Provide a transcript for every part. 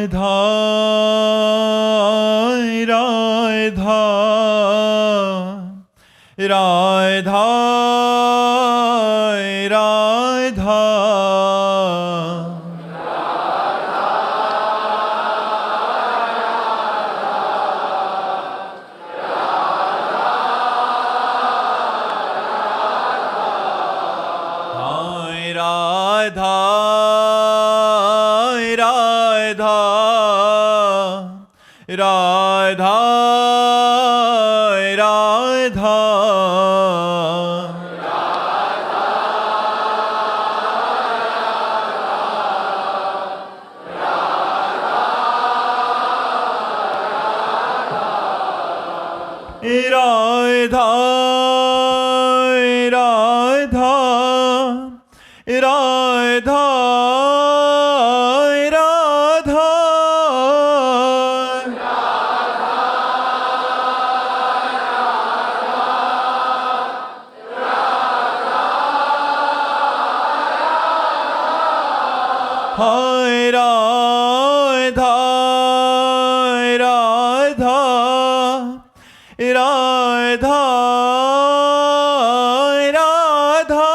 राधा राधा राधा राधा राधा राधा राधा राधा राधा राधा राधा राधा हाय राधा राधा राधा राधा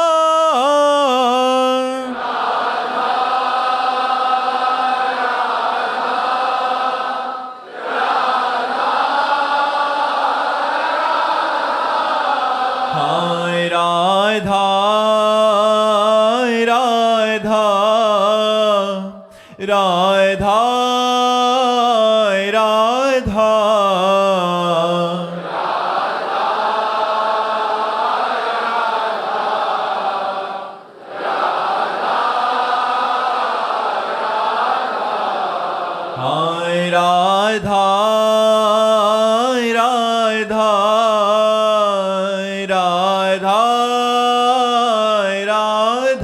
हाय राधा राधा राधा राधा हाय राधा राधा राधा राधा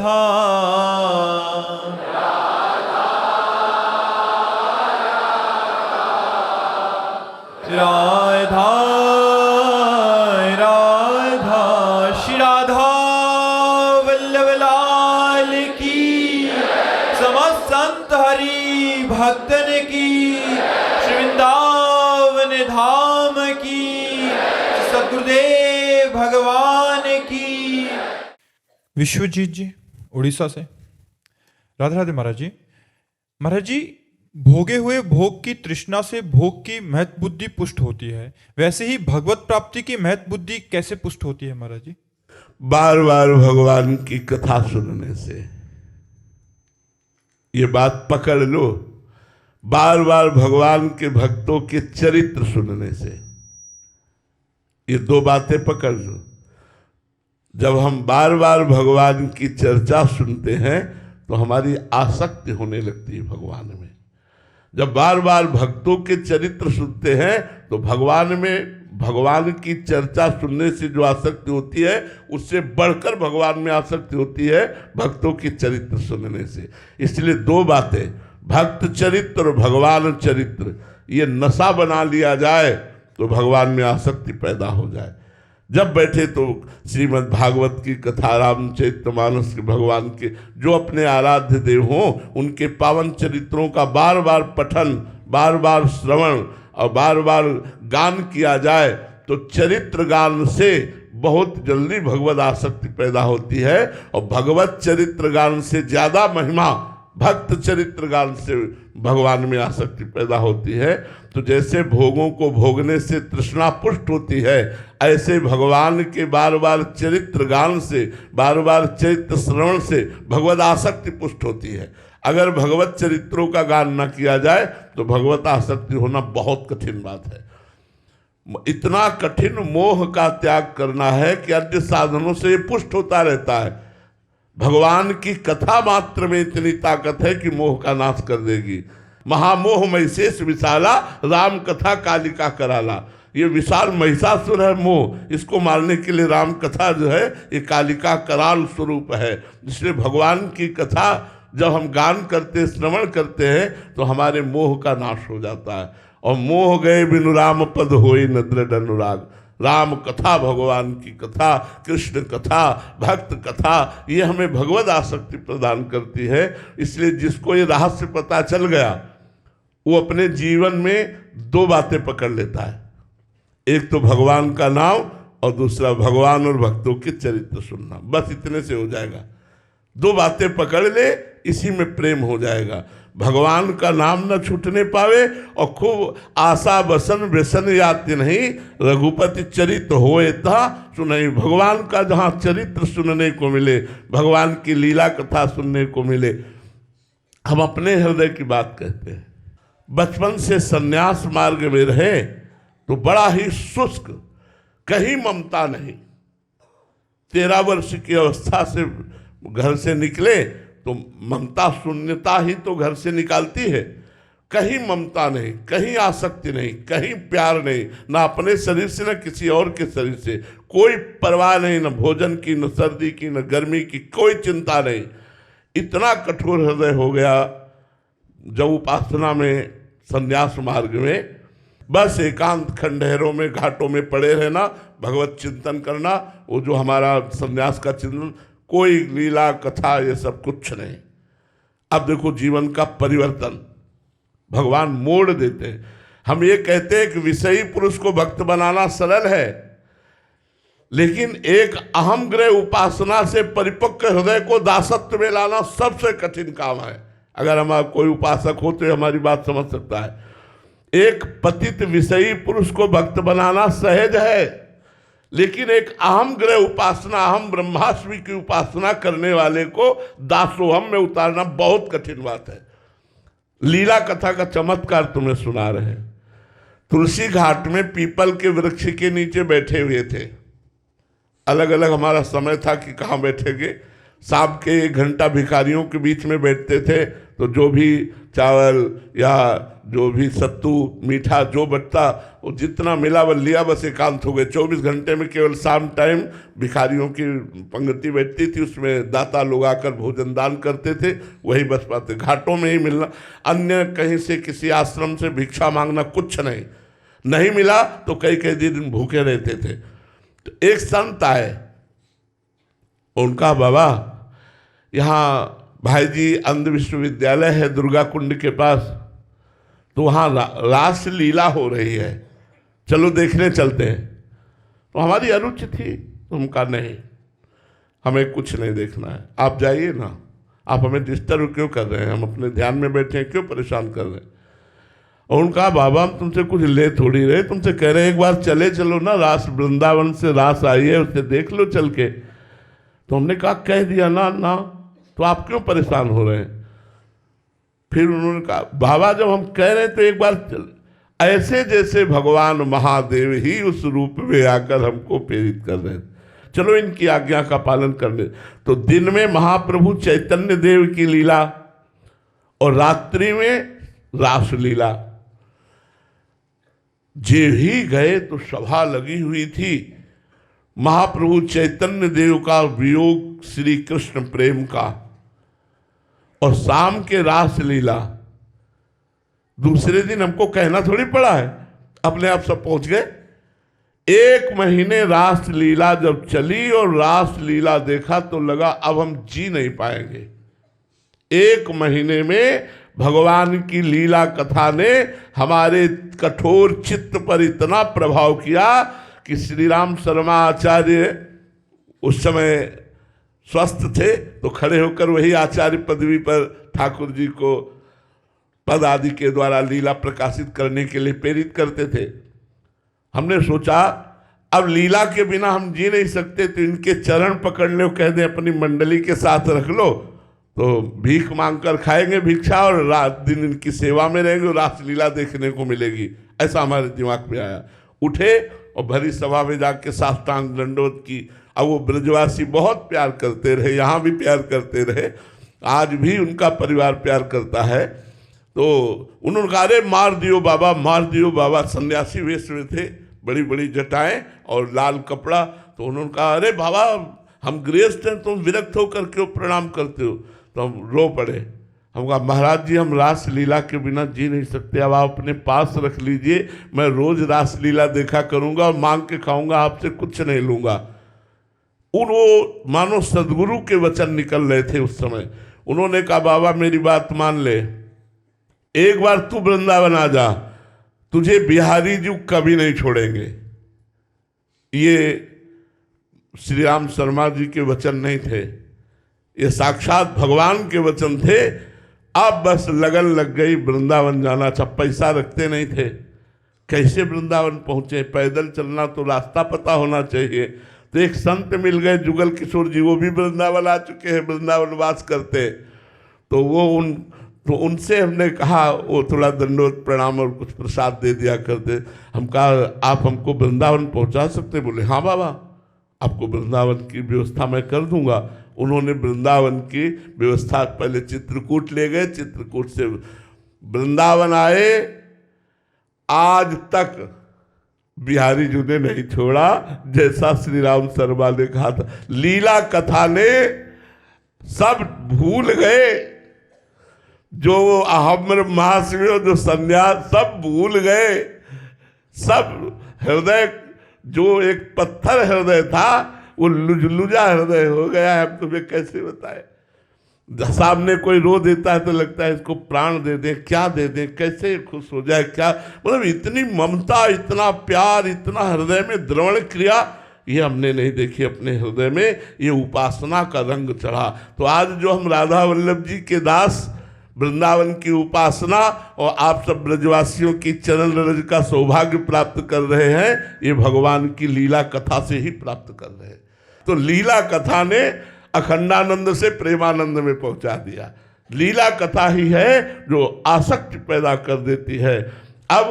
राधा राधा श्री राधा वल्लभ लाल की, समस्त संत हरि भक्तन की, श्री वृंदावन धाम की, सद्गुरुदेव भगवान की। विश्वजीत जी उड़ीसा से। राधे राधे महाराज जी। महाराज जी, भोगे हुए भोग की तृष्णा से भोग की महत बुद्धि पुष्ट होती है, वैसे ही भगवत प्राप्ति की महत बुद्धि कैसे पुष्ट होती है महाराज जी? बार बार भगवान की कथा सुनने से। ये बात पकड़ लो, बार बार भगवान के भक्तों के चरित्र सुनने से। ये दो बातें पकड़ लो। जब हम बार बार भगवान की चर्चा सुनते हैं तो हमारी आसक्ति होने लगती है भगवान में। जब बार बार भक्तों के चरित्र सुनते हैं तो भगवान में, भगवान की चर्चा सुनने से जो आसक्ति होती है उससे बढ़कर भगवान में आसक्ति होती है भक्तों के चरित्र सुनने से। इसलिए दो बातें, भक्त चरित्र और भगवान चरित्र, ये नशा बना लिया जाए तो भगवान में आसक्ति पैदा हो जाए। जब बैठे तो श्रीमद् भागवत की कथा, रामचरितमानस के, भगवान के जो अपने आराध्य देव हों उनके पावन चरित्रों का बार बार पठन, बार बार श्रवण और बार बार गान किया जाए तो चरित्र गान से बहुत जल्दी भगवत आसक्ति पैदा होती है। और भगवत चरित्र गान से ज़्यादा महिमा भक्त चरित्र गान से भगवान में आसक्ति पैदा होती है। तो जैसे भोगों को भोगने से तृष्णा पुष्ट होती है, ऐसे भगवान के बार बार चरित्र गान से, बार बार चरित्र श्रवण से भगवत आसक्ति पुष्ट होती है। अगर भगवत चरित्रों का गान न किया जाए तो भगवत आसक्ति होना बहुत कठिन बात है। इतना कठिन मोह का त्याग करना है कि अन्य साधनों से ये पुष्ट होता रहता है। भगवान की कथा मात्र में इतनी ताकत है कि मोह का नाश कर देगी। महामोह महिषेष विशाला, राम कथा कालिका कराला। ये विशाल महिषासुर है मोह, इसको मारने के लिए राम कथा जो है ये कालिका कराल स्वरूप है। इसलिए भगवान की कथा जब हम गान करते, श्रवण करते हैं तो हमारे मोह का नाश हो जाता है। और मोह गए बिनु राम पद होई न दृढ़ अनुराग। राम कथा, भगवान की कथा, कृष्ण कथा, भक्त कथा, ये हमें भगवत आसक्ति प्रदान करती है। इसलिए जिसको ये रहस्य पता चल गया वो अपने जीवन में दो बातें पकड़ लेता है, एक तो भगवान का नाम और दूसरा भगवान और भक्तों के चरित्र सुनना। बस इतने से हो जाएगा। दो बातें पकड़ ले, इसी में प्रेम हो जाएगा। भगवान का नाम न छूटने पावे और खूब आशा बसन व्यसन याति नहीं, रघुपति चरित्र होए ता सुनई। भगवान का जहाँ चरित्र सुनने को मिले, भगवान की लीला कथा सुनने को मिले। हम अपने हृदय की बात कहते हैं। बचपन से सन्यास मार्ग में रहे तो बड़ा ही शुष्क, कहीं ममता नहीं। 13 वर्ष की अवस्था से घर से निकले तो ममता शून्यता ही तो घर से निकालती है। कहीं ममता नहीं, कहीं आसक्ति नहीं, कहीं प्यार नहीं, ना अपने शरीर से न किसी और के शरीर से। कोई परवाह नहीं, न भोजन की, न सर्दी की, न गर्मी की, कोई चिंता नहीं। इतना कठोर हृदय हो गया जब उपासना में, संन्यास मार्ग में बस एकांत खंडहरों में, घाटों में पड़े रहना, भगवत चिंतन करना। वो जो हमारा संन्यास का चिंतन, कोई लीला कथा ये सब कुछ नहीं। अब देखो जीवन का परिवर्तन भगवान मोड़ देते हैं। हम ये कहते हैं कि विषयी पुरुष को भक्त बनाना सरल है, लेकिन एक अहम ग्रह उपासना से परिपक्व हृदय को दासत्व में लाना सबसे कठिन काम है। अगर हमारा कोई उपासक हो तो हमारी बात समझ सकता है। एक पतित विषयी पुरुष को भक्त बनाना सहज है, लेकिन एक अहम ग्रह उपासना, अहम ब्रह्मास्मि की उपासना करने वाले को दासोहम में उतारना बहुत कठिन बात है। लीला कथा का चमत्कार तुम्हें सुना रहे हैं। तुलसी घाट में पीपल के वृक्ष के नीचे बैठे हुए थे। अलग अलग हमारा समय था कि कहाँ बैठेंगे। शाम के 1 घंटा भिखारियों के बीच में बैठते थे, तो जो भी चावल या जो भी सत्तू मीठा जो बचता वो जितना मिला वो लिया, बस एकांत हो गए। 24 घंटे में केवल शाम टाइम भिखारियों की पंक्ति बैठती थी, उसमें दाता लोग आकर भोजन दान करते थे, वही बच पाते। घाटों में ही मिलना, अन्य कहीं से किसी आश्रम से भिक्षा मांगना कुछ नहीं। नहीं मिला तो कई कई दिन भूखे रहते थे। तो एक संत आए, उनका बाबा यहाँ भाई जी अंध विश्वविद्यालय है दुर्गा कुंड के पास, तो वहाँ रास लीला हो रही है, चलो देखने चलते हैं। तो हमारी अरुचि थी, तो हम कहा नहीं, हमें कुछ नहीं देखना है, आप जाइए ना, आप हमें डिस्टर्ब क्यों कर रहे हैं, हम अपने ध्यान में बैठे हैं, क्यों परेशान कर रहे हैं। और उनका बाबा हम तुमसे कुछ ले थोड़ी रहे, तुमसे कह रहे हैं एक बार चलो ना, रास वृंदावन से रास आई है, उसे देख लो चल के। तो हमने कहा कह दिया ना, तो आप क्यों परेशान हो रहे हैं। फिर उन्होंने कहा बाबा जब हम कह रहे हैं तो एक बार चल। ऐसे जैसे भगवान महादेव ही उस रूप में आकर हमको प्रेरित कर रहे हैं, चलो इनकी आज्ञा का पालन करने। तो दिन में महाप्रभु चैतन्य देव की लीला और रात्रि में रास लीला। जे ही गए तो सभा लगी हुई थी। महाप्रभु चैतन्य देव का वियोग श्री कृष्ण प्रेम का, और शाम के रास लीला। दूसरे दिन हमको कहना थोड़ी पड़ा है, अपने आप सब पहुंच गए। 1 महीने रास लीला जब चली और रास लीला देखा तो लगा अब हम जी नहीं पाएंगे। 1 महीने में भगवान की लीला कथा ने हमारे कठोर चित्त पर इतना प्रभाव किया कि श्री राम शर्मा आचार्य उस समय स्वस्थ थे, तो खड़े होकर वही आचार्य पदवी पर ठाकुर जी को पद आदि के द्वारा लीला प्रकाशित करने के लिए प्रेरित करते थे। हमने सोचा अब लीला के बिना हम जी नहीं सकते, तो इनके चरण पकड़ लो, कह दें अपनी मंडली के साथ रख लो, तो भीख मांगकर खाएंगे भिक्षा और रात दिन इनकी सेवा में रहेंगे, रास लीला देखने को मिलेगी। ऐसा हमारे दिमाग में आया। उठे और भरी सभा में जाके साष्टांग दंडोत की। अब वो ब्रजवासी बहुत प्यार करते रहे, यहाँ भी प्यार करते रहे, आज भी उनका परिवार प्यार करता है। तो उन्होंने कहा अरे मार दियो बाबा, मार दियो बाबा। सन्यासी वेश में थे, बड़ी बड़ी जटाएं और लाल कपड़ा। तो उन्होंने कहा अरे बाबा हम गृहस्थ हैं, तुम विरक्त होकर क्यों प्रणाम करते हो। तो हम रो पड़े। हम कहा महाराज जी हम रास लीला के बिना जी नहीं सकते, अब आप अपने पास रख लीजिए, मैं रोज रास लीला देखा करूंगा और मांग के खाऊंगा, आपसे कुछ नहीं लूंगा। वो मानो सदगुरु के वचन निकल रहे थे उस समय। उन्होंने कहा बाबा मेरी बात मान ले, एक बार तू वृंदावन आ जा, तुझे बिहारी जी कभी नहीं छोड़ेंगे। ये श्री राम शर्मा जी के वचन नहीं थे, ये साक्षात भगवान के वचन थे। अब बस लगन लग गई, वृंदावन जाना था। पैसा रखते नहीं थे, कैसे वृंदावन पहुंचे? पैदल चलना तो रास्ता पता होना चाहिए। तो एक संत मिल गए, जुगल किशोर जी, वो भी वृंदावन आ चुके हैं, वृंदावन वास करते। तो उनसे हमने कहा, वो थोड़ा दंडोत प्रणाम और कुछ प्रसाद दे दिया करते। हम कहा आप हमको वृंदावन पहुंचा सकते? बोले हाँ बाबा, आपको वृंदावन की व्यवस्था मैं कर दूंगा। उन्होंने वृंदावन की व्यवस्था, पहले चित्रकूट ले गए, चित्रकूट से वृंदावन आए। आज तक बिहारी जी ने नहीं छोड़ा, जैसा श्री राम शर्मा ने कहा था। लीला कथा ने सब भूल गए, जो अहम महाशिव, जो संन्यास, सब भूल गए। सब हृदय, जो एक पत्थर हृदय था, वो लुजलुजा हृदय हो गया है। हम तुम्हें कैसे बताएं? सामने कोई रो देता है तो लगता है इसको प्राण दे दें, क्या दे दें, कैसे खुश हो जाए, क्या मतलब इतनी ममता, इतना प्यार, इतना हृदय में द्रवण क्रिया, ये हमने नहीं देखी अपने हृदय में। ये उपासना का रंग चढ़ा। तो आज जो हम राधा वल्लभ जी के दास, वृंदावन की उपासना और आप सब ब्रजवासियों की चरण रज का सौभाग्य प्राप्त कर रहे हैं, ये भगवान की लीला कथा से ही प्राप्त कर रहे हैं। तो लीला कथा ने अखंडानंद से प्रेमानंद में पहुंचा दिया। लीला कथा ही है जो आसक्ति पैदा कर देती है। अब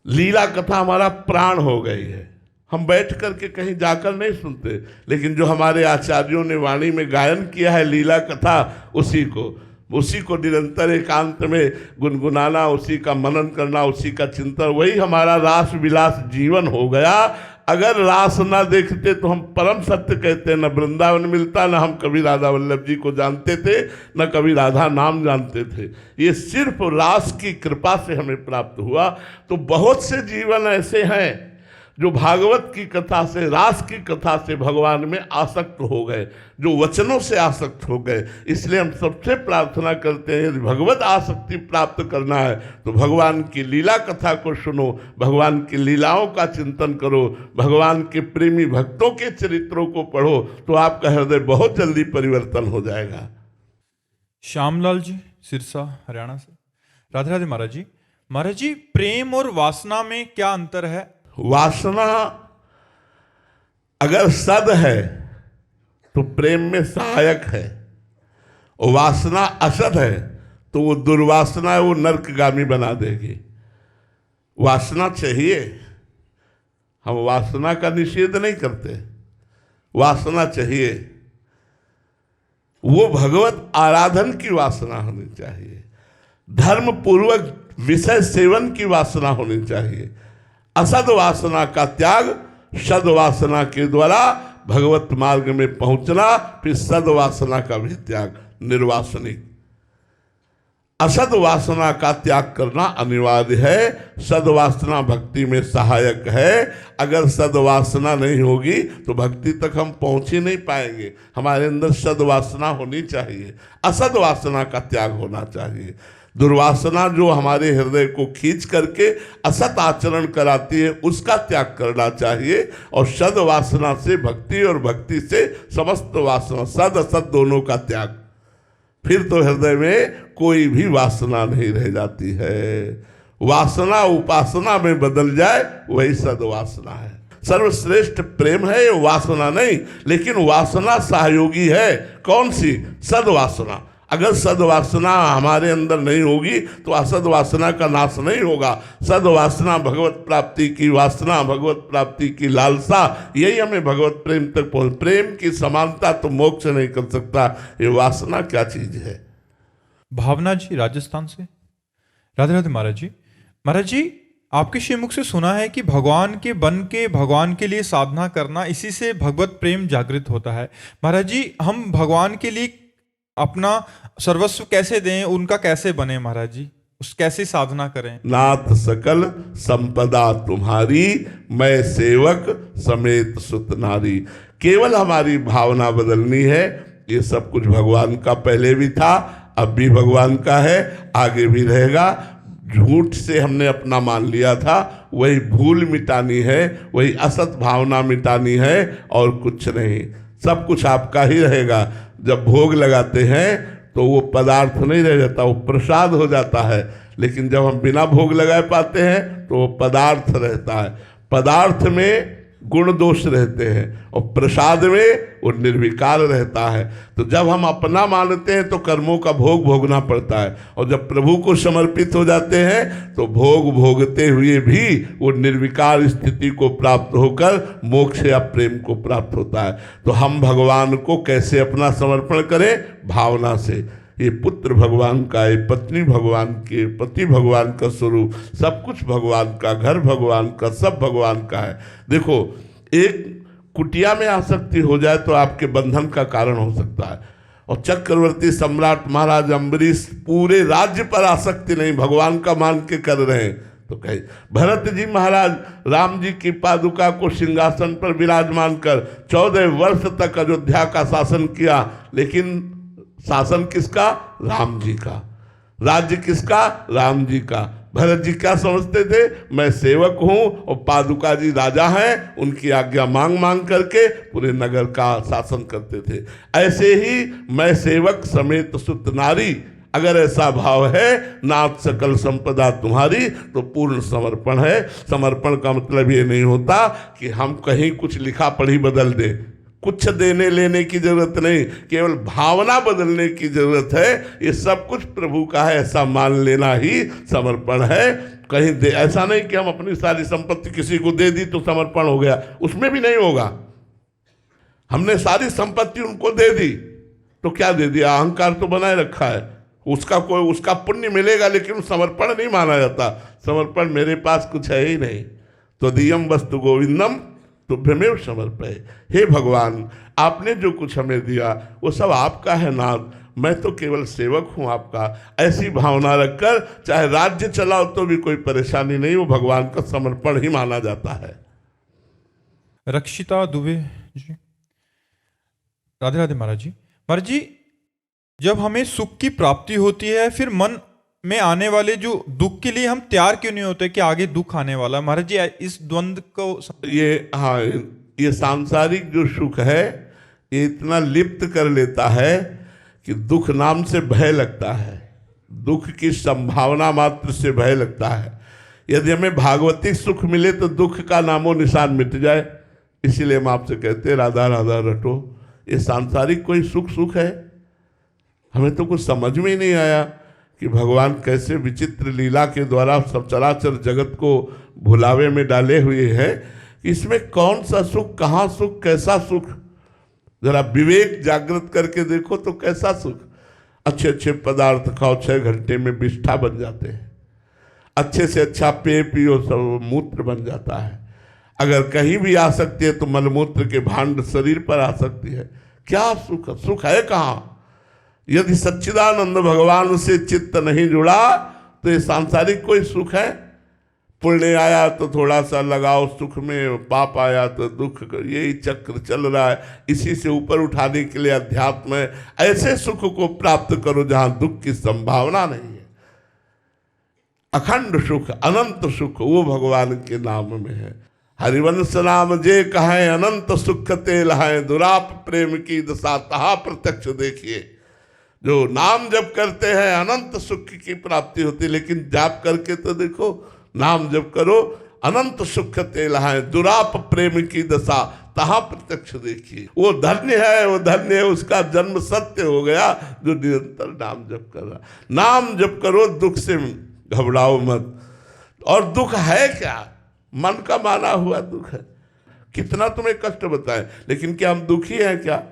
लीला कथा हमारा प्राण हो गई है। हम बैठ करके कहीं जाकर नहीं सुनते, लेकिन जो हमारे आचार्यों ने वाणी में गायन किया है लीला कथा, उसी को निरंतर एकांत में गुनगुनाना, उसी का मनन करना, उसी का चिंतन, वही हमारा रास विलास जीवन हो गया। अगर रास ना देखते तो हम परम सत्य कहते, न वृंदावन मिलता, न हम कभी राधा वल्लभ जी को जानते थे, न कभी राधा नाम जानते थे। ये सिर्फ रास की कृपा से हमें प्राप्त हुआ। तो बहुत से जीवन ऐसे हैं जो भागवत की कथा से, रास की कथा से भगवान में आसक्त हो गए, जो वचनों से आसक्त हो गए। इसलिए हम सबसे प्रार्थना करते हैं, यदि भगवत आसक्ति प्राप्त करना है तो भगवान की लीला कथा को सुनो, भगवान की लीलाओं का चिंतन करो, भगवान के प्रेमी भक्तों के चरित्रों को पढ़ो, तो आपका हृदय बहुत जल्दी परिवर्तन हो जाएगा। श्यामलाल जी सिरसा हरियाणा से। राधे राधे महाराज जी। महाराज जी, प्रेम और वासना में क्या अंतर है? वासना अगर सद है तो प्रेम में सहायक है, और वासना असद है तो वो दुर्वासना है, वो नरकगामी बना देगी। वासना चाहिए, हम वासना का निषेध नहीं करते, वासना चाहिए। वो भगवत आराधन की वासना होनी चाहिए, धर्म पूर्वक विषय सेवन की वासना होनी चाहिए। असद वासना का त्याग, सद वासना के द्वारा भगवत मार्ग में पहुंचना, फिर सद वासना का भी त्याग, निर्वासनिक। असद वासना का त्याग करना अनिवार्य है। सद वासना भक्ति में सहायक है। अगर सद वासना नहीं होगी तो भक्ति तक हम पहुंच ही नहीं पाएंगे। हमारे अंदर सद वासना होनी चाहिए, असद वासना का त्याग होना चाहिए। दुर्वासना जो हमारे हृदय को खींच करके असत आचरण कराती है, उसका त्याग करना चाहिए। और सद वासना से भक्ति, और भक्ति से समस्त वासना, सद असत दोनों का त्याग, फिर तो हृदय में कोई भी वासना नहीं रह जाती है। वासना उपासना में बदल जाए, वही सदवासना है। सर्वश्रेष्ठ प्रेम है, ये वासना नहीं, लेकिन वासना सहयोगी है। कौन सी? सदवासना। अगर सदवासना हमारे अंदर नहीं होगी तो असद वासना का नाश नहीं होगा। सदवासना भगवत प्राप्ति की वासना, भगवत प्राप्ति की लालसा, यही हमें भगवत प्रेम तक पहुंच। प्रेम की समानता तो मोक्ष नहीं कर सकता। ये वासना क्या चीज है? भावना जी राजस्थान से। राधे राधे महाराज जी। महाराज जी, आपके श्रीमुख से सुना है कि भगवान के बन के भगवान के लिए साधना करना, इसी से भगवत प्रेम जागृत होता है। महाराज जी, हम भगवान के लिए अपना सर्वस्व कैसे दें, उनका कैसे बने महाराज जी? उस कैसे साधना करें? नाथ सकल संपदा तुम्हारी, मैं सेवक समेत सुत नारी। केवल हमारी भावना बदलनी है। ये सब कुछ भगवान का पहले भी था, अब भी भगवान का है, आगे भी रहेगा। झूठ से हमने अपना मान लिया था, वही भूल मिटानी है, वही असत भावना मिटानी है, और कुछ नहीं। सब कुछ आपका ही रहेगा। जब भोग लगाते हैं तो वो पदार्थ नहीं रह जाता, वो प्रसाद हो जाता है। लेकिन जब हम बिना भोग लगाए पाते हैं तो वो पदार्थ रहता है। पदार्थ में गुण दोष रहते हैं और प्रसाद में वो निर्विकार रहता है। तो जब हम अपना मानते हैं तो कर्मों का भोग भोगना पड़ता है, और जब प्रभु को समर्पित हो जाते हैं तो भोग भोगते हुए भी वो निर्विकार स्थिति को प्राप्त होकर मोक्ष या प्रेम को प्राप्त होता है। तो हम भगवान को कैसे अपना समर्पण करें? भावना से। ये पुत्र भगवान का, ये पत्नी भगवान के, पति भगवान का स्वरूप, सब कुछ भगवान का, घर भगवान का, सब भगवान का है। देखो, एक कुटिया में आसक्ति हो जाए तो आपके बंधन का कारण हो सकता है। और चक्रवर्ती सम्राट महाराज अम्बरीश पूरे राज्य पर आसक्ति नहीं, भगवान का मान के कर रहे हैं। तो कहे भरत जी महाराज राम जी की पादुका को सिंहासन पर विराजमान कर 14 वर्ष तक अयोध्या का शासन किया, लेकिन शासन किसका? राम जी का। राज्य किसका? राम जी का। भरत जी क्या समझते थे? मैं सेवक हूं और पादुका जी राजा हैं, उनकी आज्ञा मांग मांग करके पूरे नगर का शासन करते थे। ऐसे ही मैं सेवक समेत सुत नारी, अगर ऐसा भाव है नाथ सकल संपदा तुम्हारी, तो पूर्ण समर्पण है। समर्पण का मतलब ये नहीं होता कि हम कहीं कुछ लिखा पढ़ी बदल दें, कुछ देने लेने की जरूरत नहीं, केवल भावना बदलने की जरूरत है। ये सब कुछ प्रभु का है, ऐसा मान लेना ही समर्पण है। कहीं दे, ऐसा नहीं कि हम अपनी सारी संपत्ति किसी को दे दी तो समर्पण हो गया, उसमें भी नहीं होगा। हमने सारी संपत्ति उनको दे दी तो क्या दे दिया? अहंकार तो बनाए रखा है, उसका पुण्य मिलेगा, लेकिन समर्पण नहीं माना जाता। समर्पण मेरे पास कुछ है ही नहीं, तो दियम वस्तु गोविंदम तुभ्यमेव समर्पय। हे भगवान, आपने जो कुछ हमें दिया वो सब आपका है नाथ, मैं तो केवल सेवक हूं आपका। ऐसी भावना रखकर चाहे राज्य चलाओ तो भी कोई परेशानी नहीं, वो भगवान का समर्पण ही माना जाता है। रक्षिता दुबे जी, राधे राधे महाराज जी। महाराज जी, जब हमें सुख की प्राप्ति होती है, फिर मन में आने वाले जो दुख के लिए हम तैयार क्यों नहीं होते कि आगे दुख आने वाला? महाराज जी, इस द्वंद्व को ये सांसारिक जो सुख है ये इतना लिप्त कर लेता है कि दुख नाम से भय लगता है, दुख की संभावना मात्र से भय लगता है। यदि हमें भागवतिक सुख मिले तो दुख का नामो निशान मिट जाए। इसीलिए हम आपसे कहते हैं राधा राधा रटो। ये सांसारिक कोई सुख है? हमें तो कुछ समझ में ही नहीं आया कि भगवान कैसे विचित्र लीला के द्वारा सब चराचर जगत को भुलावे में डाले हुए हैं। इसमें कौन सा सुख, कहाँ सुख, कैसा सुख? जरा विवेक जागृत करके देखो तो कैसा सुख। अच्छे अच्छे पदार्थ खाओ, 6 घंटे में विष्ठा बन जाते हैं। अच्छे से अच्छा पेय पियो, सब मूत्र बन जाता है। अगर कहीं भी आ सकती है तो मलमूत्र के भांड शरीर पर आ सकती है। क्या सुख है कहाँ? यदि सच्चिदानंद भगवान से चित्त नहीं जुड़ा तो ये सांसारिक कोई सुख है? पुण्य आया तो थोड़ा सा लगाओ सुख में, पाप आया तो दुख, यही चक्र चल रहा है। इसी से ऊपर उठाने के लिए अध्यात्म है। ऐसे सुख को प्राप्त करो जहां दुख की संभावना नहीं है। अखंड सुख, अनंत सुख वो भगवान के नाम में है। हरिवंश नाम जे कहें अनंत सुख ते लहाएं, दुराप प्रेम की दशा तहा प्रत्यक्ष देखिए। जो नाम जप करते हैं अनंत सुख की प्राप्ति होती, लेकिन जाप करके तो देखो, नाम जप करो, अनंत सुख ते लहाएं, दुराप प्रेम की दशा तहा प्रत्यक्ष देखिए। वो धन्य है, वो धन्य है, उसका जन्म सत्य हो गया जो निरंतर नाम जप कर रहा। नाम जप करो, दुख से घबराओ मत। और दुख है क्या? मन का माना हुआ दुख है। कितना तुम्हें कष्ट बताएं, लेकिन क्या हम दुखी हैं क्या?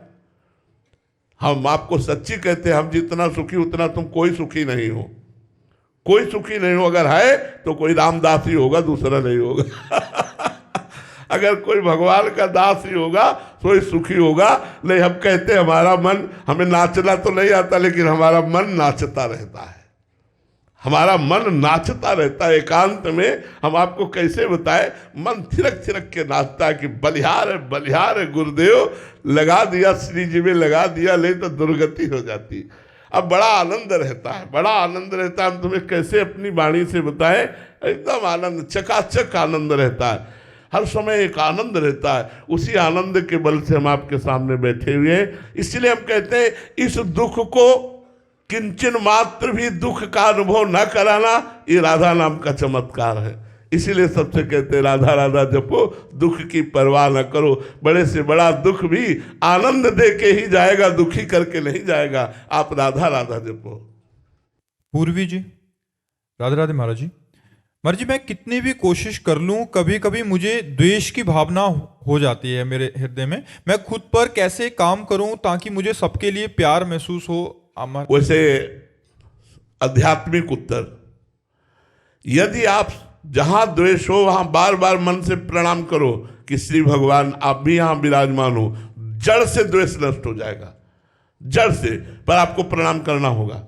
हम आपको सच्ची कहते हैं, हम जितना सुखी उतना तुम कोई सुखी नहीं हो, कोई सुखी नहीं हो। अगर है तो कोई रामदास ही होगा, दूसरा नहीं होगा। अगर कोई भगवान का दास ही होगा तो ही सुखी होगा। नहीं, हम कहते हैं हमारा मन, हमें नाचना तो नहीं आता लेकिन हमारा मन नाचता रहता है, हमारा मन नाचता रहता है। एकांत में हम आपको कैसे बताएं, मन थिरक थिरक के नाचता है कि बलिहार है, बलिहार है गुरुदेव, लगा दिया श्री जी में लगा दिया, नहीं तो दुर्गति हो जाती। अब बड़ा आनंद रहता है, बड़ा आनंद रहता है। हम तुम्हें कैसे अपनी वाणी से बताएं, एकदम आनंद, चकाचक आनंद रहता है, हर समय एक आनंद रहता है। उसी आनंद के बल से हम आपके सामने बैठे हुए हैं। इसलिए हम कहते हैं इस दुख को किंचन मात्र भी दुख का अनुभव न कराना, ये राधा नाम का चमत्कार है। इसीलिए सबसे कहते हैं राधा राधा जपो, दुख की परवाह न करो। बड़े से बड़ा दुख भी आनंद दे के ही जाएगा, दुखी करके नहीं जाएगा। आप राधा राधा जपो। पूर्वी जी, राधे राधे महाराज जी। महाराज जी, मैं कितनी भी कोशिश कर लूं, कभी कभी मुझे द्वेष की भावना हो जाती है मेरे हृदय में। मैं खुद पर कैसे काम करूं ताकि मुझे सबके लिए प्यार महसूस हो? वैसे आध्यात्मिक उत्तर, यदि आप जहां द्वेष हो वहां बार बार मन से प्रणाम करो कि श्री भगवान आप भी यहां विराजमान हो, जड़ से द्वेष नष्ट हो जाएगा, जड़ से। पर आपको प्रणाम करना होगा।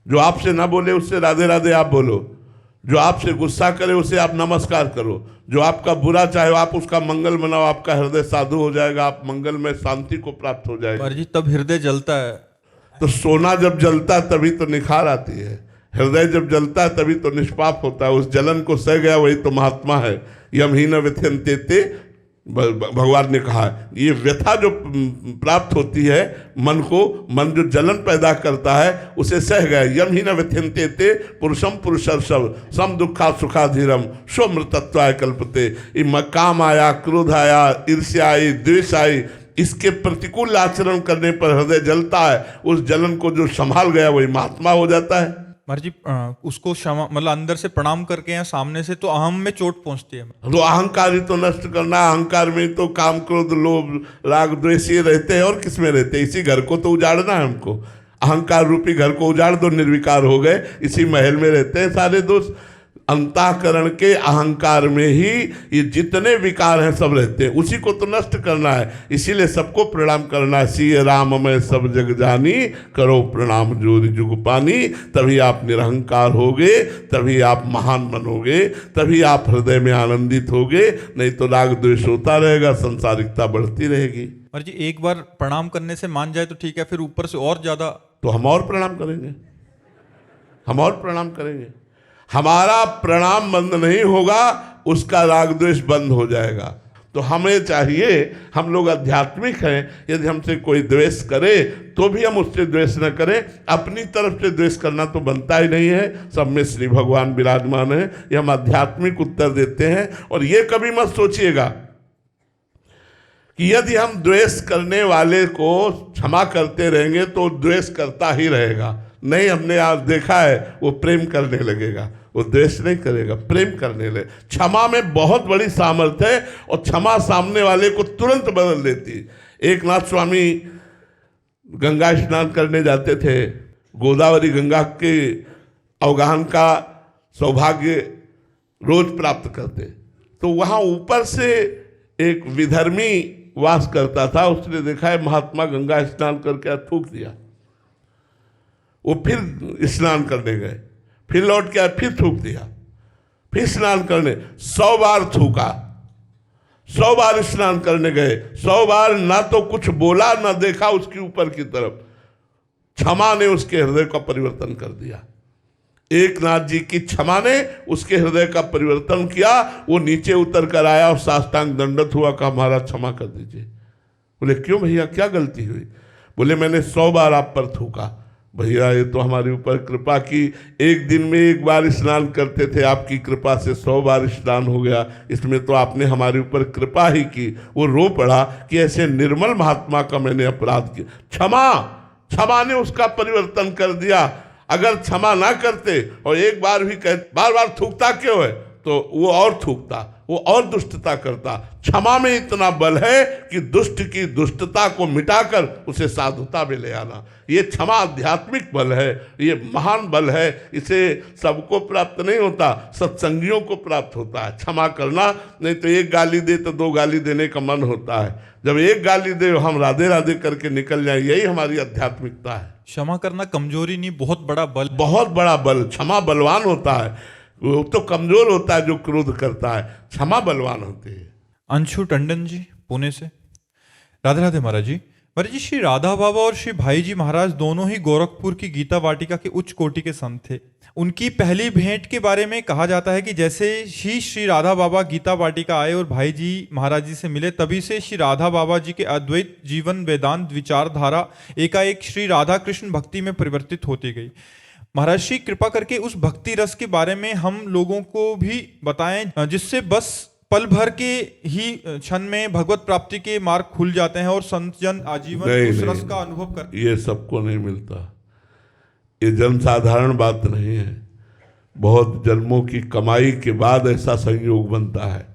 जो आपसे ना बोले उससे राधे राधे आप बोलो, जो आपसे गुस्सा करे उसे आप नमस्कार करो, जो आपका बुरा चाहे आप उसका मंगल मनाओ। आपका हृदय साधु हो जाएगा, आप मंगल में शांति को प्राप्त हो जाएगा। जी, तब हृदय जलता है। तो सोना जब जलता है तभी तो निखार आती है, हृदय जब जलता है तभी तो निष्पाप होता है। उस जलन को सह गया वही तो महात्मा है। यम ही न व्यथ्यन्ते, भगवान ने कहा ये व्यथा जो प्राप्त होती है मन को, मन जो जलन पैदा करता है उसे सह गया। यम ही न व्यथ्यन्ते पुरुषम पुरुषर्षभ सम दुखा सुखाधीरम स्वमृतत्वाय कल्पते। काम आया, क्रोध आया, ईर्ष्या आई, द्वेष आई, इसके प्रतिकूल आचरण करने पर हृदय जलता है। उस जलन को जो संभाल गया वही महात्मा हो जाता है। महाराज जी, उसको क्षमा, मतलब अंदर से प्रणाम करके या सामने से तो अहम में चोट पहुंचती है। तो अहंकार ही तो नष्ट करना है। अहंकार में तो काम, क्रोध, लोभ, राग, द्वेष ये रहते हैं, और किस में रहते हैं? इसी घर को तो उजाड़ना है हमको। अहंकार रूपी घर को उजाड़ दो, निर्विकार हो गए। इसी महल में रहते हैं सारे दोस्त। अंतःकरण के अहंकार में ही ये जितने विकार हैं सब रहते हैं, उसी को तो नष्ट करना है। इसीलिए सबको प्रणाम करना है। सिय राम मैं सब जग जानी, करो प्रणाम जोरि जुग पानी। तभी आप निरहंकार होगे, तभी आप महान बनोगे, तभी आप हृदय में आनंदित होगे। नहीं तो राग द्वेष होता रहेगा, संसारिकता बढ़ती रहेगी। महाराज जी, एक बार प्रणाम करने से मान जाए तो ठीक है, फिर ऊपर से और ज्यादा तो हम और प्रणाम करेंगे, हम और प्रणाम करेंगे। हमारा प्रणाम बंद नहीं होगा, उसका राग द्वेष बंद हो जाएगा। तो हमें चाहिए, हम लोग आध्यात्मिक हैं, यदि हमसे कोई द्वेष करे तो भी हम उससे द्वेष न करें। अपनी तरफ से द्वेष करना तो बनता ही नहीं है। सब में श्री भगवान विराजमान है। ये हम आध्यात्मिक उत्तर देते हैं। और ये कभी मत सोचिएगा कि यदि हम द्वेष करने वाले को क्षमा करते रहेंगे तो द्वेष करता ही रहेगा। नहीं, हमने आज देखा है वो प्रेम करने लगेगा, वो द्वेष नहीं करेगा, प्रेम करने लगे। क्षमा में बहुत बड़ी सामर्थ्य है और क्षमा सामने वाले को तुरंत बदल देती है। एक नाथ स्वामी गंगा स्नान करने जाते थे, गोदावरी गंगा के अवगाहन का सौभाग्य रोज प्राप्त करते। तो वहाँ ऊपर से एक विधर्मी वास करता था, उसने देखा है महात्मा गंगा स्नान करके थूक दिया। वो फिर स्नान करने गए, फिर लौट के आए, फिर थूक दिया, फिर स्नान करने 100 बार थूका, 100 बार स्नान करने गए, 100 बार ना तो कुछ बोला ना देखा उसके ऊपर की तरफ। क्षमा ने उसके हृदय का परिवर्तन कर दिया। एक नाथ जी की क्षमा ने उसके हृदय का परिवर्तन किया। वो नीचे उतर कर आया और साष्टांग दंडत हुआ, कहा महाराज क्षमा कर दीजिए। बोले क्यों भैया, क्या गलती हुई? बोले मैंने 100 बार आप पर थूका। भैया ये तो हमारे ऊपर कृपा की, एक दिन में एक बार स्नान करते थे, आपकी कृपा से 100 बार स्नान हो गया, इसमें तो आपने हमारे ऊपर कृपा ही की। वो रो पड़ा कि ऐसे निर्मल महात्मा का मैंने अपराध किया। क्षमा ने उसका परिवर्तन कर दिया। अगर क्षमा ना करते और एक बार भी बार बार थूकता क्यों है, तो वो और थूकता, वो और दुष्टता करता। क्षमा में इतना बल है कि दुष्ट की दुष्टता को मिटाकर उसे साधुता में ले आना। ये क्षमा आध्यात्मिक बल है, ये महान बल है। इसे सबको प्राप्त नहीं होता, सत्संगियों को प्राप्त होता है क्षमा करना। नहीं तो एक गाली दे तो 2 गाली देने का मन होता है। जब एक गाली दे हम राधे राधे करके निकल जाए, यही हमारी आध्यात्मिकता है। क्षमा करना कमजोरी नहीं, बहुत बड़ा बल, बहुत बड़ा बल। क्षमा बलवान होता है, वो तो कमजोर होता है जो क्रोध करता है। क्षमा बलवान होती है। अंशु टंडन जी पुणे से, राधे राधे महाराज जी। महाराज जी, श्री राधा बाबा और श्री भाई जी महाराज दोनों ही गोरखपुर की गीता वाटिका के उच्च कोटि के संत थे। उनकी पहली भेंट के बारे में कहा जाता है कि जैसे ही श्री राधा बाबा गीता वाटिका आए और भाई जी महाराज जी से मिले, तभी से श्री राधा बाबा जी के अद्वैत जीवन वेदांत विचारधारा एकाएक श्री राधा कृष्ण भक्ति में परिवर्तित होती गई। महाराज श्री कृपा करके उस भक्ति रस के बारे में हम लोगों को भी बताएं, जिससे बस पल भर के ही क्षण में भगवत प्राप्ति के मार्ग खुल जाते हैं और संत जन आजीवन उस रस का अनुभव करते हैं। ये सबको नहीं मिलता, ये जनसाधारण बात नहीं है। बहुत जन्मों की कमाई के बाद ऐसा संयोग बनता है।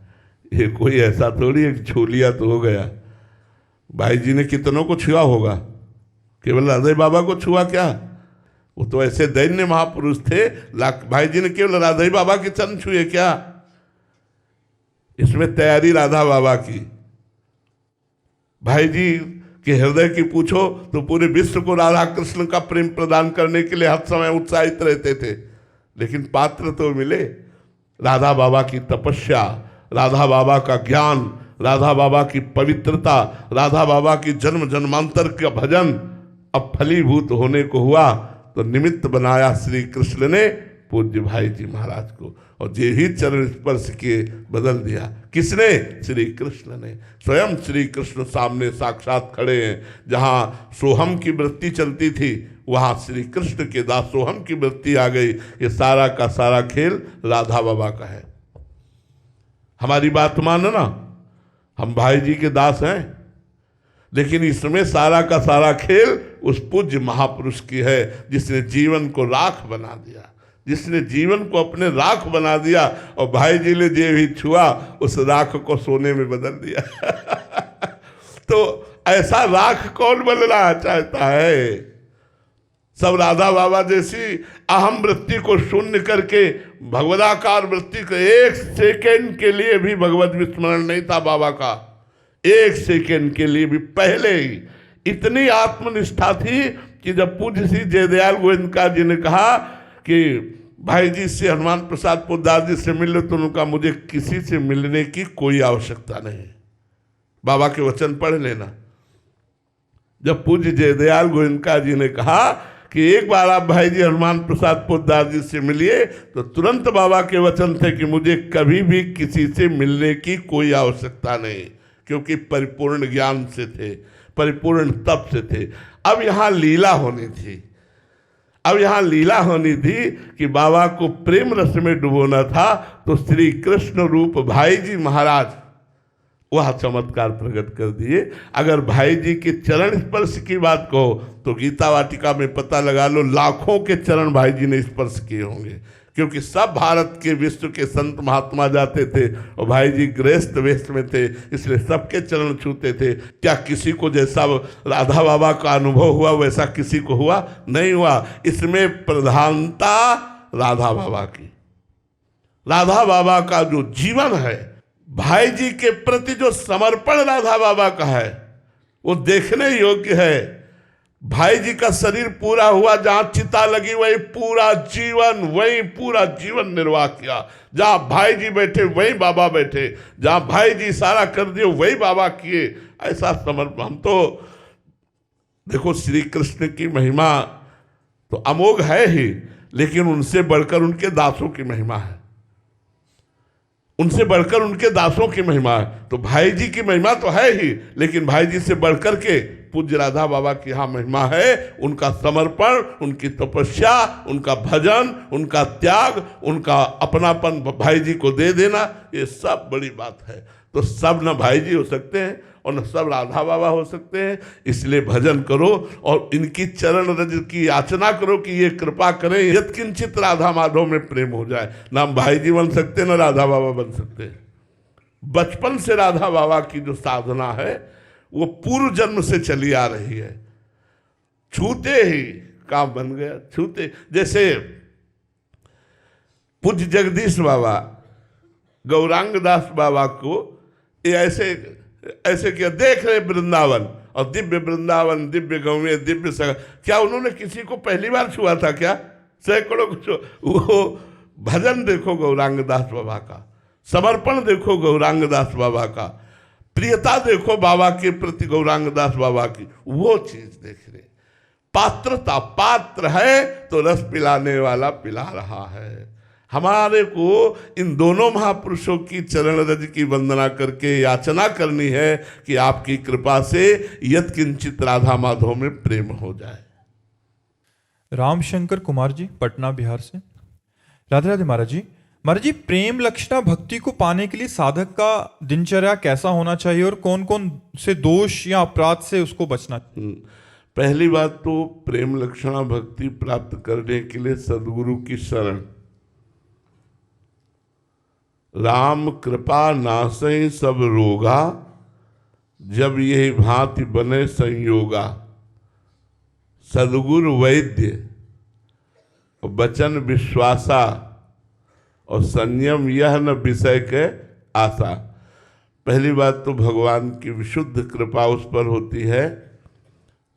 ये कोई ऐसा थोड़ी एक छोलिया तो हो गया। भाई जी ने कितनों को छुआ होगा, केवल राधे बाबा को छुआ क्या? वो तो ऐसे दैन्य महापुरुष थे। भाई जी ने केवल राधे बाबा के चरण छुए क्या? इसमें तैयारी राधा बाबा की। भाई जी के हृदय की पूछो तो पूरे विश्व को राधा कृष्ण का प्रेम प्रदान करने के लिए हर समय उत्साहित रहते थे, लेकिन पात्र तो मिले। राधा बाबा की तपस्या, राधा बाबा का ज्ञान, राधा बाबा की पवित्रता, राधा बाबा की जन्म जन्मांतर का भजन अब फलीभूत होने को हुआ तो निमित्त बनाया श्री कृष्ण ने पूज्य भाई जी महाराज को, और जे ही चरण स्पर्श किए बदल दिया। किसने? श्री कृष्ण ने। स्वयं श्री कृष्ण सामने साक्षात खड़े हैं। जहाँ सोहम की वृत्ति चलती थी वहाँ श्री कृष्ण के दास सोहम की वृत्ति आ गई। ये सारा का सारा खेल राधा बाबा का है। हमारी बात मानो ना, हम भाई जी के दास हैं, लेकिन इसमें सारा का सारा खेल उस पूज्य महापुरुष की है जिसने जीवन को राख बना दिया, जिसने जीवन को अपने राख बना दिया। और भाई जी ने जे भी छुआ उस राख को सोने में बदल दिया। तो ऐसा राख कौन बनना चाहता है? सब राधा बाबा जैसी अहम वृत्ति को शून्य करके भगवदाकार वृत्ति को, एक सेकेंड के लिए भी भगवत विस्मरण नहीं था बाबा का, एक सेकेंड के लिए भी। पहले ही इतनी आत्मनिष्ठा थी कि जब पूज्य श्री जयदयाल गोविंदका जी ने कहा कि भाई जी से हनुमान प्रसाद पोद्दार जी से मिले, तो उनका मुझे किसी से मिलने की कोई आवश्यकता नहीं, बाबा के वचन पढ़ लेना। जब पूज्य जयदयाल गोविंदका जी ने कहा कि एक बार आप भाई जी हनुमान प्रसाद पोद्दार जी से मिलिए, तो तुरंत बाबा के वचन थे कि मुझे कभी भी किसी से मिलने की कोई आवश्यकता नहीं, क्योंकि परिपूर्ण ज्ञान से थे, परिपूर्ण तप से थे। अब यहाँ लीला होनी थी, अब यहाँ लीला होनी थी कि बाबा को प्रेम रस में डुबोना था। तो श्री कृष्ण रूप भाई जी महाराज वह चमत्कार प्रकट कर दिए। अगर भाई जी के चरण स्पर्श की बात कहो तो गीता वाटिका में पता लगा लो, लाखों के चरण भाई जी ने स्पर्श किए होंगे, क्योंकि सब भारत के विश्व के संत महात्मा जाते थे और भाई जी गृहस्थ वेश में थे, इसलिए सबके चरण छूते थे। क्या किसी को जैसा राधा बाबा का अनुभव हुआ वैसा किसी को हुआ? नहीं हुआ। इसमें प्रधानता राधा बाबा की, राधा बाबा का जो जीवन है, भाई जी के प्रति जो समर्पण राधा बाबा का है, वो देखने योग्य है। भाई जी का शरीर पूरा हुआ, जहां चिता लगी वही पूरा जीवन निर्वाह किया। जहां भाई जी बैठे वही बाबा बैठे, जहां भाई जी इशारा कर दिए वही बाबा किए। ऐसा समर्पण। हम तो देखो, श्री कृष्ण की महिमा तो अमोघ है ही, लेकिन उनसे बढ़कर उनके दासों की महिमा है, उनसे बढ़कर उनके दासों की महिमा है। तो भाई जी की महिमा तो है ही, लेकिन भाई जी से बढ़कर के पूज्य राधा बाबा की यहाँ महिमा है। उनका समर्पण, उनकी तपस्या, उनका भजन, उनका त्याग, उनका अपनापन भाई जी को दे देना, ये सब बड़ी बात है। तो सब न भाई जी हो सकते हैं और न सब राधा बाबा हो सकते हैं। इसलिए भजन करो और इनकी चरण रज की याचना करो कि ये कृपा करें, यत्किंचित राधा माधव में प्रेम हो जाए। ना हम भाई जी बन सकते ना राधा बाबा बन सकते। बचपन से राधा बाबा की जो साधना है वो पूर्व जन्म से चली आ रही है। छूते ही काम बन गया, छूते। जैसे पूज्य जगदीश बाबा गौरांग दास बाबा को ये ऐसे किया, देख रहे वृंदावन और दिव्य वृंदावन, दिव्य गौवें, दिव्य सगा। क्या उन्होंने किसी को पहली बार छुआ था क्या? सैकड़ों को। वो भजन देखो गौरांग दास बाबा का, समर्पण देखो गौरांग दास बाबा का, प्रियता देखो बाबा के प्रति, गौरांगदास बाबा की, वो चीज देख रहे। पात्रता, पात्र है तो रस पिलाने वाला पिला रहा है। हमारे को इन दोनों महापुरुषों की चरण रज की वंदना करके याचना करनी है कि आपकी कृपा से यत्किंचित राधा माधव में प्रेम हो जाए। रामशंकर कुमार जी, पटना बिहार से। राधे राधे महाराज जी। महाराज जी, प्रेम लक्षणा भक्ति को पाने के लिए साधक का दिनचर्या कैसा होना चाहिए और कौन कौन से दोष या अपराध से उसको बचना चाहिए? पहली बात तो प्रेम लक्षणा भक्ति प्राप्त करने के लिए सदगुरु की शरण। राम कृपा नासै सब रोगा, जब यही भांति बने संयोगा। सदगुरु वैद्य, वचन विश्वासा, और संयम यह न विषय के आशा। पहली बात तो भगवान की विशुद्ध कृपा उस पर होती है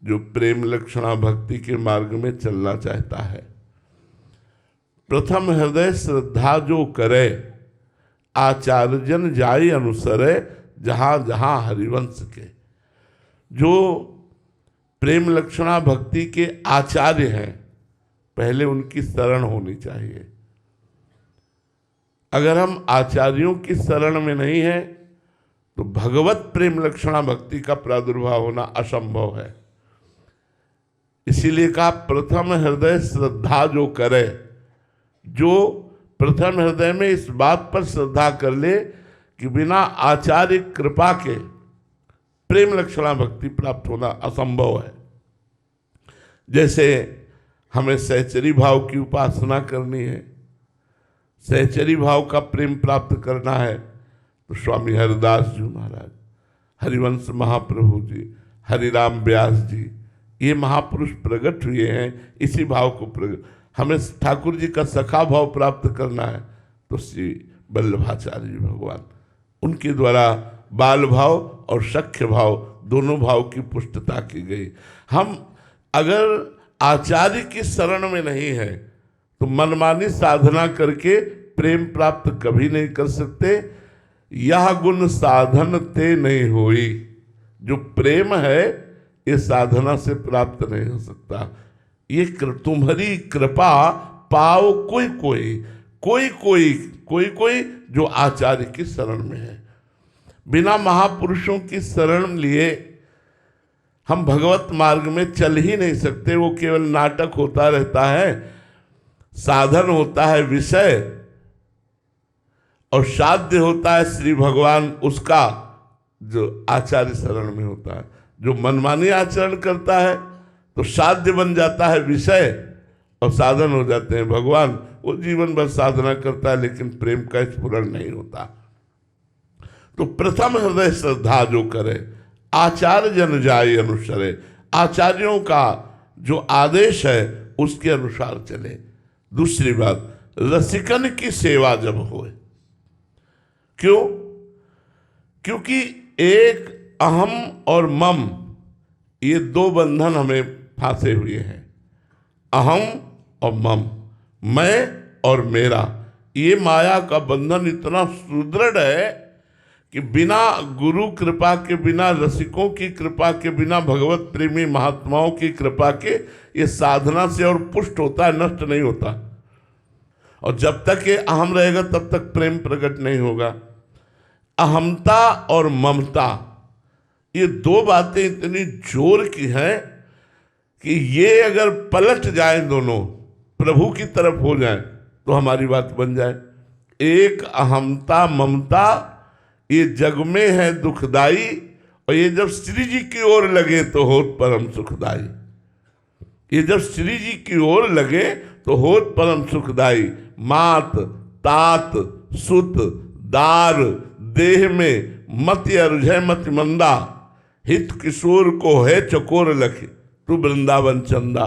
जो प्रेम लक्षणा भक्ति के मार्ग में चलना चाहता है। प्रथम हृदय श्रद्धा जो करे, आचार्य जन जाई अनुसरे, जहां जहां हरिवंश के। जो प्रेम लक्षणा भक्ति के आचार्य हैं, पहले उनकी शरण होनी चाहिए। अगर हम आचार्यों की शरण में नहीं हैं तो भगवत प्रेम लक्षणा भक्ति का प्रादुर्भाव होना असंभव है। इसीलिए कहा प्रथम हृदय श्रद्धा जो करे। जो प्रथम हृदय में इस बात पर श्रद्धा कर ले कि बिना आचार्य कृपा के प्रेम लक्षणा भक्ति प्राप्त होना असंभव है। जैसे हमें सहचरी भाव की उपासना करनी है, सहचरी भाव का प्रेम प्राप्त करना है, तो स्वामी हरिदास जी महाराज, हरिवंश महाप्रभु जी, हरिराम व्यास जी, ये महापुरुष प्रकट हुए हैं इसी भाव को प्रकट। हमें ठाकुर जी का सखा भाव प्राप्त करना है तो श्री वल्लभाचार्य जी भगवान, उनके द्वारा बाल भाव और सख्य भाव दोनों भाव की पुष्टता की गई। हम अगर आचार्य की शरण में नहीं है तो मनमानी साधना करके प्रेम प्राप्त कभी नहीं कर सकते। यह गुण साधन ते नहीं होई। जो प्रेम है ये साधना से प्राप्त नहीं हो सकता। ये तुम्हारी कृपा पाओ कोई कोई कोई कोई कोई कोई जो आचार्य की शरण में है। बिना महापुरुषों की शरण लिए हम भगवत मार्ग में चल ही नहीं सकते। वो केवल नाटक होता रहता है, साधन होता है विषय, और साध्य होता है श्री भगवान उसका जो आचार्य शरण में होता है। जो मनमानी आचरण करता है तो साध्य बन जाता है विषय और साधन हो जाते हैं भगवान। वो जीवन भर साधना करता है लेकिन प्रेम का स्फुरण नहीं होता। तो प्रथम हृदय श्रद्धा जो करे, आचार्य जन जाय अनुसरे, आचार्यों का जो आदेश है उसके अनुसार चले। दूसरी बात, रसिकन की सेवा जब होए। क्यों? क्योंकि एक अहम और मम, ये दो बंधन हमें फांसे हुए हैं। अहम और मम, मैं और मेरा, ये माया का बंधन इतना सुदृढ़ है कि बिना गुरु कृपा के, बिना रसिकों की कृपा के, बिना भगवत प्रेमी महात्माओं की कृपा के ये साधना से और पुष्ट होता है, नष्ट नहीं होता। और जब तक ये अहम रहेगा तब तक प्रेम प्रकट नहीं होगा। अहमता और ममता, ये दो बातें इतनी जोर की हैं कि ये अगर पलट जाए दोनों, प्रभु की तरफ हो जाए तो हमारी बात बन जाए। एक अहमता ममता ये जग में है दुखदाई, और ये जब श्री जी की ओर लगे तो होत परम सुखदाई। ये जब श्री जी की ओर लगे तो होत परम सुखदाई। मात तात सुत दार देह में मति अरुझय मति मंदा, हित किशोर को है चकोर लखे तू वृंदावन चंदा।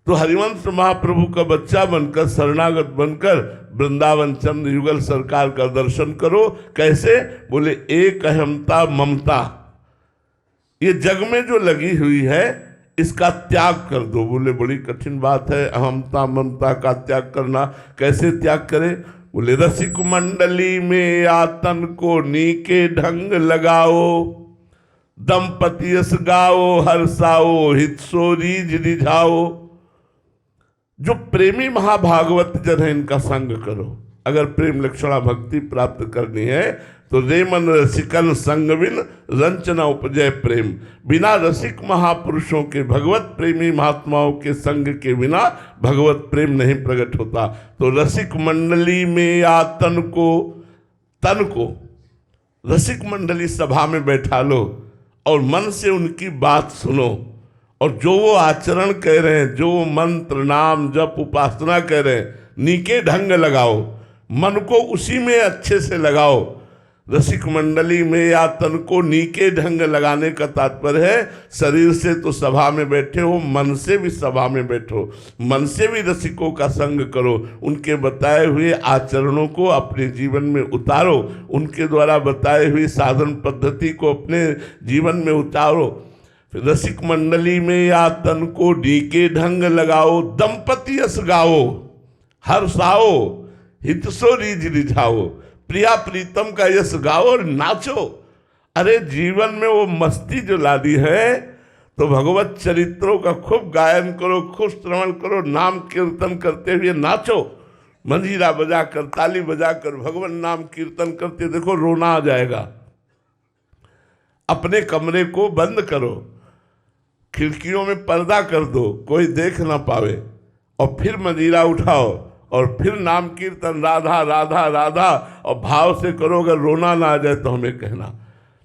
तो हरिवंश महाप्रभु का बच्चा बनकर, शरणागत बनकर वृंदावन चंद्र युगल सरकार का दर्शन करो। कैसे? बोले एक अहमता ममता, ये जग में जो लगी हुई है इसका त्याग कर दो। बोले बड़ी कठिन बात है अहमता ममता का त्याग करना, कैसे त्याग करें? बोले रसिक मंडली में आतन को नीके ढंग लगाओ, दंपति यस गाओ हर्षाओ हित सो रीझ रिझाओ। जो प्रेमी महाभागवत जन है इनका संग करो। अगर प्रेम लक्षणा भक्ति प्राप्त करनी है तो रे मन रसिकन संग बिन रंचना उपजय प्रेम। बिना रसिक महापुरुषों के भगवत प्रेमी महात्माओं के संग के बिना भगवत प्रेम नहीं प्रकट होता। तो रसिक मंडली में या तन को रसिक मंडली सभा में बैठा लो और मन से उनकी बात सुनो, और जो वो आचरण कह रहे हैं, जो वो मंत्र नाम जप उपासना कह रहे हैं, नीके ढंग लगाओ, मन को उसी में अच्छे से लगाओ। रसिक मंडली में या तन को नीके ढंग लगाने का तात्पर्य है शरीर से तो सभा में बैठे हो, मन से भी सभा में बैठो, मन से भी रसिकों का संग करो, उनके बताए हुए आचरणों को अपने जीवन में उतारो, उनके द्वारा बताए हुए साधन पद्धति को अपने जीवन में उतारो। रसिक मंडली में या तन को नीके ढंग लगाओ, दंपति यस गाओ हर्षाओ हित सो रीझ रिझाओ। प्रिया प्रीतम का यश गाओ और नाचो। अरे जीवन में वो मस्ती जो लादी है तो भगवत चरित्रों का खूब गायन करो, खूब श्रवण करो, नाम कीर्तन करते हुए नाचो। मंजीरा बजाकर ताली बजाकर भगवान नाम कीर्तन करते देखो रोना आ जाएगा। अपने कमरे को बंद करो, खिड़कियों में पर्दा कर दो, कोई देख ना पावे, और फिर मंजीरा उठाओ और फिर नाम कीर्तन राधा राधा राधा, और भाव से करो। अगर रोना ना आ जाए तो हमें कहना।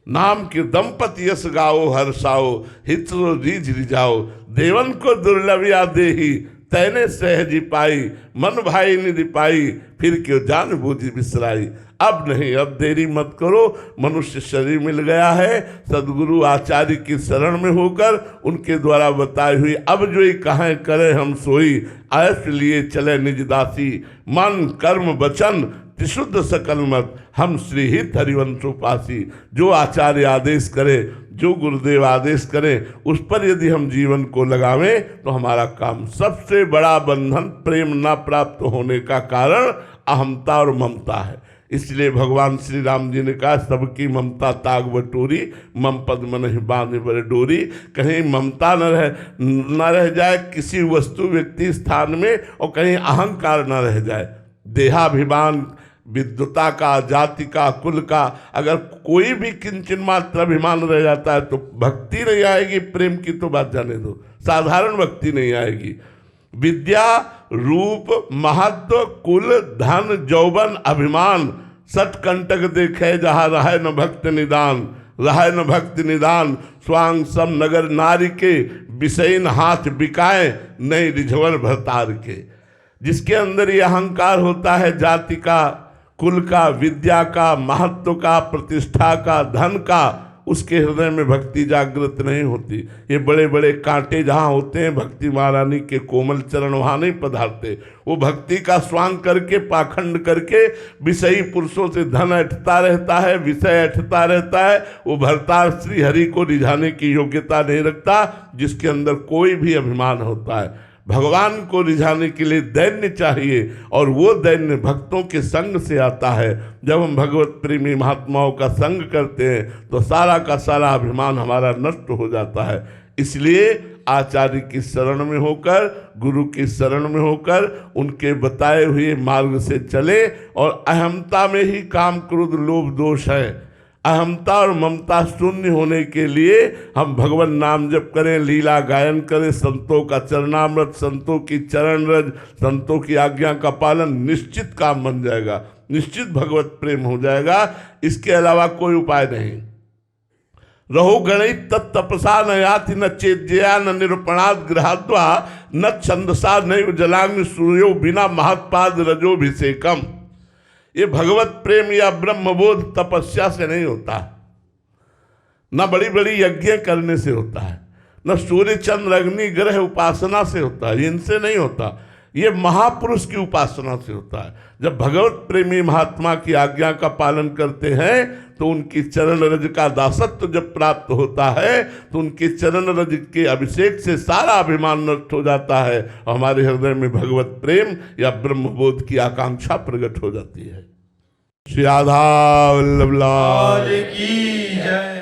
नाम के दंपति यस गाओ हर्षाओ हित रीझ रिझाओ। देवन को दुर्लभ या देही तैने सहजी पाई, मन भाई निधि पाई फिर क्यों जान बूझी बिसराई। अब नहीं, अब देरी मत करो। मनुष्य शरीर मिल गया है, सदगुरु आचार्य की शरण में होकर उनके द्वारा बताई हुई अब जो ही कहें करे हम सोई, आयस लिए चले निज दासी। मन कर्म वचन त्रिशुद्ध सकल मत, हम श्री हित हरिवंशोपासी। जो आचार्य आदेश करे, जो गुरुदेव आदेश करें, उस पर यदि हम जीवन को लगावें तो हमारा काम। सबसे बड़ा बंधन प्रेम न प्राप्त होने का कारण अहमता और ममता है। इसलिए भगवान श्री राम जी ने कहा सबकी ममता ताग बटोरी, मम पद मन बांधे बर डोरी। कहीं ममता न रह जाए किसी वस्तु व्यक्ति स्थान में, और कहीं अहंकार न रह जाए। देहाभिमान, विद्वता का, जाति का, कुल का, अगर कोई भी किंचन मात्र अभिमान रह जाता है तो भक्ति नहीं आएगी। प्रेम की तो बात जाने दो, साधारण भक्ति नहीं आएगी। विद्या, रूप, महत्व, कुल, धन, यौवन, अभिमान सट कंटक देखे जहाँ रहे न भक्त निदान। रहे न भक्त निदान स्वांग सम नगर नारी के, विषयन हाथ बिकाए नहीं रिझवन भरतार के। जिसके अंदर ये अहंकार होता है जाति का, कुल का, विद्या का, महत्व का, प्रतिष्ठा का, धन का, उसके हृदय में भक्ति जागृत नहीं होती। ये बड़े बड़े कांटे जहाँ होते हैं भक्ति महारानी के कोमल चरण वहाँ नहीं पधारते। वो भक्ति का स्वांग करके, पाखंड करके विषयी पुरुषों से धन ऐठता रहता है, विषय ऐठता रहता है। वो भरतार श्री हरि को रिझाने की योग्यता नहीं रखता, जिसके अंदर कोई भी अभिमान होता है। भगवान को रिझाने के लिए दैन्य चाहिए, और वो दैन्य भक्तों के संग से आता है। जब हम भगवत प्रेमी महात्माओं का संग करते हैं तो सारा का सारा अभिमान हमारा नष्ट हो जाता है। इसलिए आचार्य की शरण में होकर, गुरु की शरण में होकर उनके बताए हुए मार्ग से चले। और अहमता में ही काम, क्रोध, लोभ, दोष है। अहमता और ममता शून्य होने के लिए हम भगवान नाम जप करें, लीला गायन करें, संतों का चरणामृत, संतों की चरण रज, संतों की आज्ञा का पालन, निश्चित काम बन जाएगा, निश्चित भगवत प्रेम हो जाएगा। इसके अलावा कोई उपाय नहीं। रहो गणित तत्तपसा न याति न चेज्या न निरूपणाद गृहाद्वा न छंदसा नैव जलाग्नि सूर्यो बिना महत्पाद रजोभिषेकम। ये भगवत प्रेम या ब्रह्मबोध तपस्या से नहीं होता, न बड़ी बड़ी यज्ञ करने से होता है, न सूर्य चंद्र अग्नि ग्रह उपासना से होता है, इनसे नहीं होता। ये महापुरुष की उपासना से होता है। जब भगवत प्रेमी महात्मा की आज्ञा का पालन करते हैं तो उनकी चरण रज का दासत्व जब प्राप्त होता है तो उनके चरण रज के अभिषेक से सारा अभिमान नष्ट हो जाता है और हमारे हृदय में भगवत प्रेम या ब्रह्मबोध की आकांक्षा प्रकट हो जाती है। श्री राधा वल्लभ लाल की जय।